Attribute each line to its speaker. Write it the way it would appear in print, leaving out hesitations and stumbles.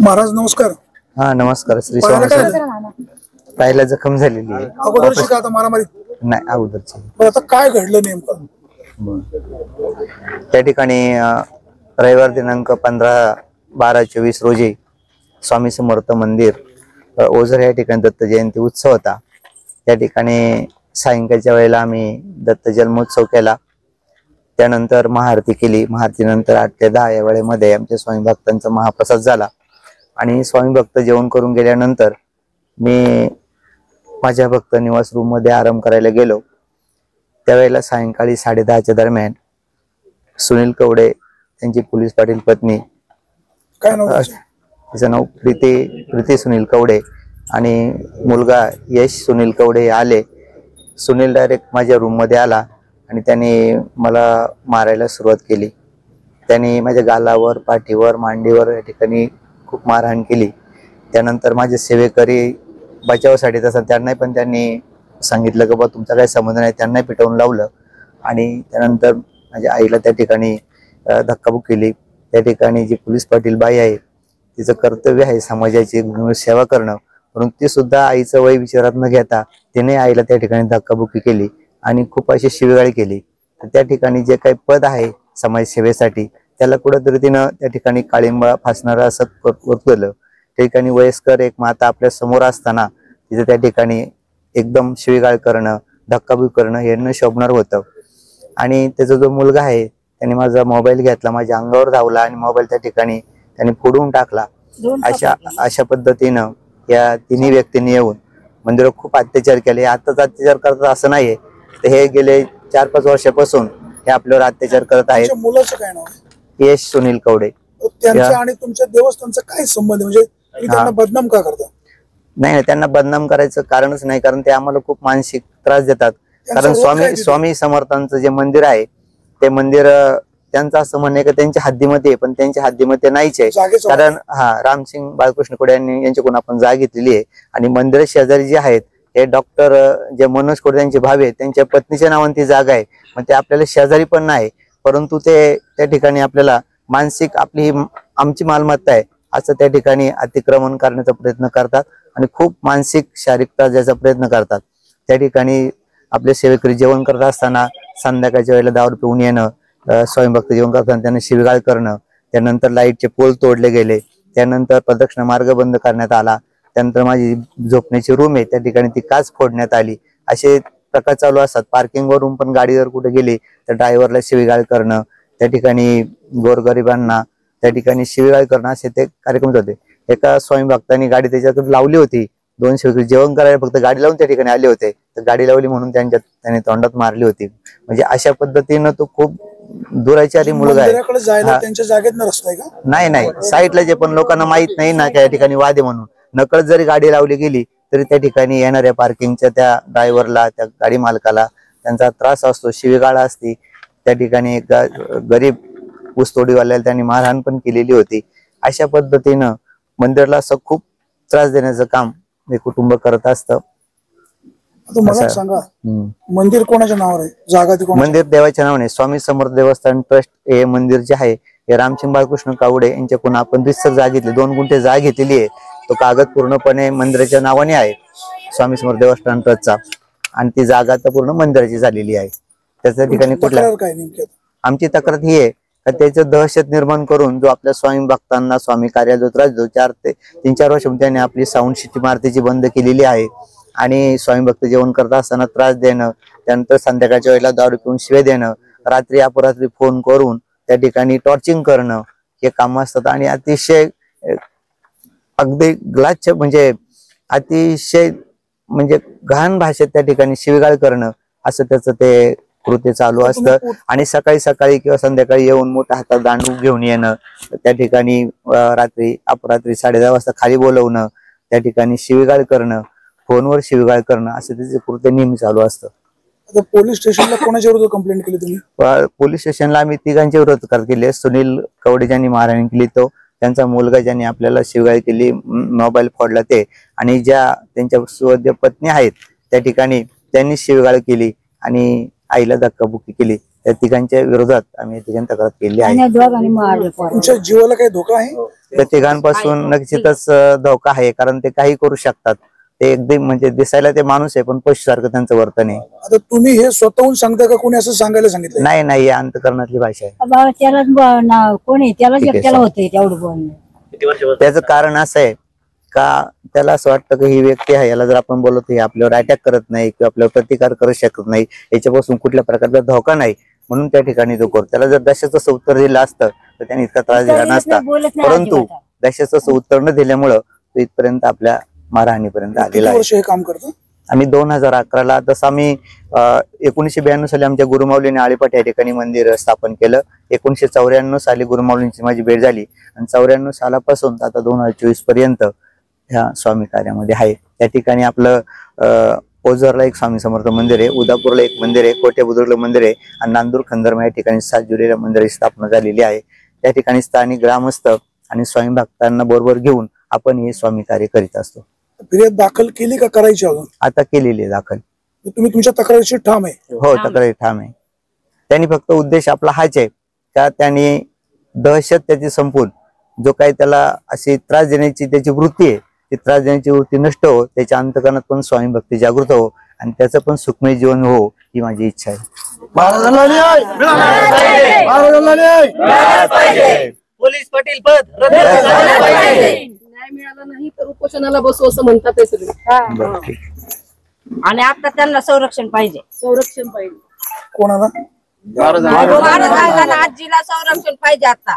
Speaker 1: महाराज नमस्कार।
Speaker 2: हा नमस्कार। श्री स्वामी पायाला जखम झालेली आहे।
Speaker 1: अगोदरची का आता मारामारी?
Speaker 2: नाही अगोदरची।
Speaker 1: पण आता काय घडलं नेमकं?
Speaker 2: त्या ठिकाणी रविवार दिनांक 15/12/24 रोजी स्वामी समर्थ मंदिर ओझर या ठिकाणी दत्त जयंती उत्सव होता। त्या ठिकाणी सायंकाळच्या वेळेला आम्ही दत्त जन्मोत्सव केला। त्यानंतर महाआरती केली। महाआरतीनंतर 8 ते 10 या वेळेमध्ये आमच्या स्वामी भक्तांचा महाप्रसाद झाला आणि स्वामी भक्त जेवण करून गेल्यानंतर मी माझ्या भक्त निवास रूम मध्ये आराम करायला गेलो। त्यावेळेला सायंकाळी 10:30च्या दरम्यान सुनील कवडे त्यांची पोलीस पाटील पत्नी,
Speaker 1: काय नाव
Speaker 2: तिचं नाव प्रीती सुनील कवडे आणि मुलगा यश सुनील कवडे आले। सुनील डायरेक्ट माझ्या रूम मध्ये आला आणि त्याने मला मारायला सुरुवात केली। त्याने माझ्या गालावर, पाठीवर, मांडीवर या ठिकाणी खूप मारहाण केली। त्यानंतर माझे सेवेकरी बचावासाठी तसं त्यांना पण त्यांनी सांगितलं की बा तुमचा काही संबंध नाही, त्यांना पिटवून लावलं आणि त्यानंतर माझ्या आईला त्या ठिकाणी धक्काबुक्की केली। त्या ठिकाणी जी पोलीस पाटील बाई आहे तिचं कर्तव्य आहे समाजाची सेवा करणं, परंतु ती सुद्धा आईचं वय विचारात न घेता तिने आईला त्या ठिकाणी धक्काबुक्की केली आणि खूप अशी शिवीगाळ केली। तर त्या ठिकाणी जे काही पद आहे समाजसेवेसाठी त्याला कुठेतरी तिनं त्या ठिकाणी काळिंबा फासणारा असं केलं। त्या ठिकाणी वयस्कर एक माता आपल्या समोर असताना तिथे त्या ठिकाणी एकदम शिवीगाळ करणं, धक्काबुक्की करणं हे न शोभणार होतं। आणि त्याचा जो मुलगा आहे त्याने माझा मोबाईल घेतला, माझ्या अंगावर धावला आणि मोबाईल त्या ठिकाणी त्याने फोडून टाकला। अशा पद्धतीनं या तिन्ही व्यक्तींनी येऊन मंदिरात खूप अत्याचार केले। आताच अत्याचार करतात असं नाहीये, तर हे गेले 4-5 वर्षापासून हे आपल्यावर अत्याचार करत आहेत।
Speaker 1: मुलाचं काय नाव?
Speaker 2: यश सुनील कवडे।
Speaker 1: त्यांचा आणि तुमच्या देवस्थानचा काय संबंध? म्हणजे त्यांना बदनाम का करता?
Speaker 2: नाही, त्यांना बदनाम करायचं कारणच नाही, कारण ते आम्हाला खूप मानसिक त्रास देतात। कारण स्वामी समर्थांचं जे मंदिर आहे ते मंदिर त्यांचं असं म्हणणं आहे की त्यांच्या हद्दीमध्ये आहे, पण त्यांच्या हद्दीमध्ये नाहीच आहे। कारण रामसिंग बाळकृष्ण कोडे यांच्याकडून आपण जागा घेतलेली आहे आणि मंदिर शेजारी जे आहेत हे डॉक्टर जे मनोज कोडे यांचे भावे त्यांच्या पत्नीच्या नावाने ती जागा आहे। मग ते आपल्याला शेजारी पण नाही, परंतु ते त्या ठिकाणी आपल्याला मानसिक आपली आमची मालमत्ता आहे असं त्या ठिकाणी अतिक्रमण करण्याचा प्रयत्न करतात आणि खूप मानसिक शारीरिक त्रास द्यायचा प्रयत्न करतात। त्या ठिकाणी आपले सेवेकरी जेवण करत असताना संध्याकाळच्या वेळेला दारू पिऊन येणं, स्वयंभक्त जेवण करताना त्यांना शिवीगाळ करणं, त्यानंतर लाईटचे पोल तोडले गेले, त्यानंतर प्रदक्षिणा मार्ग बंद करण्यात आला, त्यानंतर माझी झोपण्याची रूम आहे त्या ठिकाणी ती काच फोडण्यात आली। असे प्रकार चालू असतात। पार्किंग वरून पण गाडीवर कुठे गेली तर ड्रायव्हरला शिवीगाळ करणं, त्या ठिकाणी गोरगरिबांना त्या ठिकाणी शिवीगाळ करणं असे ते कार्यक्रम होते। एका स्वामी भक्तांनी गाडी त्याच्याकडे लावली होती, 2 सेवकरी जेवण करायला फक्त गाडी लावून त्या ठिकाणी आले होते, तर गाडी लावली म्हणून त्याने तोंडात मारली होती। म्हणजे अशा पद्धतीनं तो खूप दुराचारी मुलगा आहे।
Speaker 1: त्यांच्या जागेत न रस्ता आहे का?
Speaker 2: नाही, साईडला जे पण लोकांना माहित नाही ना त्या ठिकाणी वाद आहे म्हणून नकळत जरी गाडी लावली गेली तरी त्या ठिकाणी येणाऱ्या पार्किंगच्या त्या ड्रायव्हरला, त्या गाडी मालकाला त्यांचा त्रास असतो, शिवीगाळ असते। त्या ठिकाणी एक गरीब ऊसतोडीवाल्याला त्यांनी मारहाण पण केलेली होती। अशा पद्धतीनं मंदिराला असं खूप त्रास देण्याचं काम हे कुटुंब करत असतं।
Speaker 1: मला सांगा, मंदिर कोणाच्या नावावर आहे? जागा ती
Speaker 2: मंदिर देवाच्या नावाने स्वामी समर्थ देवस्थान ट्रस्ट हे मंदिर जे आहे हे रामसिंग बाळकृष्ण कावडे यांच्याकडून आपण रितसर जागा घेतली, 2 गुंठे जागा घेतलेली आहे। तो कागद पूर्णपणे मंदिराच्या नावाने आहे स्वामी समर्थ देवस्थान ट्रस्टचा आणि ती जागा तर पूर्ण मंदिराची झालेली आहे। त्याच्या ठिकाणी कुठल्या आमची तक्रार ही आहे का त्याचं दहशत निर्माण करून जो आपल्या स्वामी भक्तांना स्वामी कार्याला जो त्रास देतो 4 ते 3-4 वर्ष त्यांनी आपली साऊंड सिस्टीम आरतीची बंद केलेली आहे आणि स्वामी भक्त जेवण करत असताना त्रास देणं, त्यानंतर संध्याकाळच्या वेळेला दारू पिऊन शिवे देणं, रात्री अपरात्री फोन करून त्या ठिकाणी टॉर्चिंग करणं हे काम असतात आणि अतिशय अगदी ग्लाच्य म्हणजे अतिशय म्हणजे घाण भाषेत त्या ठिकाणी शिवीगाळ करणं असं त्याचं ते कृत्य चालू असतं। आणि सकाळी किंवा संध्याकाळी येऊन मोठ्या हातात दांडू घेऊन येणं, त्या ठिकाणी रात्री अपरात्री 10:30 वाजता खाली बोलवणं, त्या ठिकाणी शिवीगाळ करणं, फोनवर शिवीगाळ करणं असं त्याचे कृत्य नेहमी चालू असतं।
Speaker 1: पोलीस स्टेशनला कोणाच्या विरुद्ध कंप्लेंट केली तुम्ही?
Speaker 2: पोलीस स्टेशनला आम्ही 3घांच्या विरोधात केली। सुनील कवडे ज्यांनी मारहाण केली तो, त्यांचा मुलगा ज्यांनी आपल्याला शिवीगाळ केली, मोबाईल फोडला ते, आणि ज्या त्यांच्या पत्नी आहेत त्या ठिकाणी त्यांनी शिवीगाळ केली आणि आईला धक्काबुक्की केली, त्या तिघांच्या विरोधात आम्ही तिघांनी तक्रार केली आहे.
Speaker 1: तुमच्या जीवाला काही धोका आहे?
Speaker 2: त्या तिघांपासून निश्चितच धोका आहे, कारण ते काही करू शकतात. ते एकदम म्हणजे दिसायला ते माणूस आहे, पण पशुसारखं त्यांचं वर्तन आहे.
Speaker 1: आता तुम्ही हे स्वतःहून सांगता का कोणी असं सांगायला सांगितलं?
Speaker 2: नाही नाही, अंतकरणातली भाषा आहे. त्याचं कारण असं आहे का त्याला असं वाटतं की ही व्यक्ती आहे, याला जर आपण बोललो तर आपल्यावर अटॅक करत नाही किंवा आपल्यावर प्रतिकार करू शकत नाही, याच्यापासून कुठल्या प्रकारचा धोका नाही, म्हणून त्या ठिकाणी तो करतो. त्याला जर दशाचं उत्तर दिलं असतं तर त्याने इतका त्रास दिला नसता, परंतु दशाचं उत्तर न दिल्यामुळं तो इथपर्यंत आपल्या मारहाणीपर्यंत आलेला आहे.
Speaker 1: हे काम करतो
Speaker 2: आम्ही 2011ला, तसं आम्ही 1992 साली आमच्या गुरुमाऊलीने आळीपाट या ठिकाणी मंदिर स्थापन केलं. 1994 साली गुरुमाऊलींची माझी भेट झाली आणि 94 सालापासून आता 2024 पर्यंत ह्या स्वामी कार्यामध्ये आहे. त्या ठिकाणी आपलं ओझरला एक स्वामी समर्थ मंदिर आहे, उदापूरला एक मंदिर आहे, कोट्या बुद्रुकला मंदिर आहे आणि नांदूर खंदरमा या ठिकाणी 7 जुलैला मंदिराची स्थापना झालेली आहे. त्या ठिकाणी स्थानिक ग्रामस्थ आणि स्वामी भक्तांना बरोबर घेऊन आपण हे स्वामी कार्य करीत असतो.
Speaker 1: फिर्याद दाखल केली का करायची अजून?
Speaker 2: आता केलेली आहे दाखल.
Speaker 1: तुम्ही तुमच्या तक्रारीशी ठाम आहे?
Speaker 2: हो, तक्रारी ठाम आहे. त्यांनी फक्त उद्देश आपला हाच आहे का त्यांनी दहशत त्याची संपून जो काही त्याला अशी त्रास देण्याची त्याची वृत्ती आहे, ती त्रास देण्याची वृत्ती नष्ट हो, त्याच्या अंतकरणात पण स्वामी भक्ती जागृत हो आणि त्याचं पण सुखमय जीवन हो, ही माझी इच्छा आहे.
Speaker 3: पोलीस पाटील पद न्याय मिळाला नाही तर उपोषणाला बसू असं म्हणतात ते सगळे.
Speaker 4: आणि आता त्यांना संरक्षण पाहिजे.
Speaker 3: संरक्षण पाहिजे
Speaker 1: कोणाला?
Speaker 4: आजीला संरक्षण पाहिजे आता.